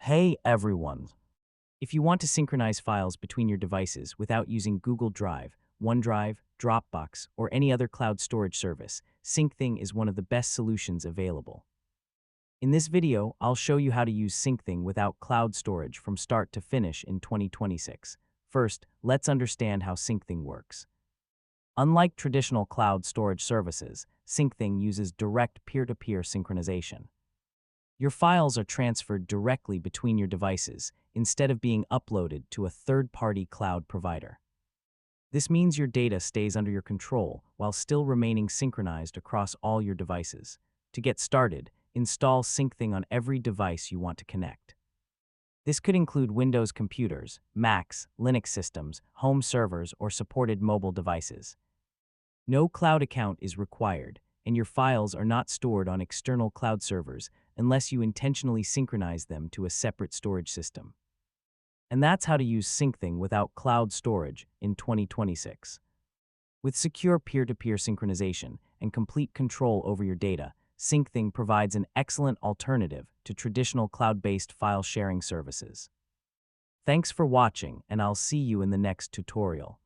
Hey everyone! If you want to synchronize files between your devices without using Google Drive, OneDrive, Dropbox, or any other cloud storage service, Syncthing is one of the best solutions available. In this video, I'll show you how to use Syncthing without cloud storage from start to finish in 2026. First, let's understand how Syncthing works. Unlike traditional cloud storage services, Syncthing uses direct peer-to-peer synchronization. Your files are transferred directly between your devices instead of being uploaded to a third-party cloud provider. This means your data stays under your control while still remaining synchronized across all your devices. To get started, install Syncthing on every device you want to connect. This could include Windows computers, Macs, Linux systems, home servers, or supported mobile devices. No cloud account is required, and your files are not stored on external cloud servers unless you intentionally synchronize them to a separate storage system. And that's how to use Syncthing without cloud storage in 2026. With secure peer-to-peer synchronization and complete control over your data, Syncthing provides an excellent alternative to traditional cloud-based file sharing services. Thanks for watching, and I'll see you in the next tutorial.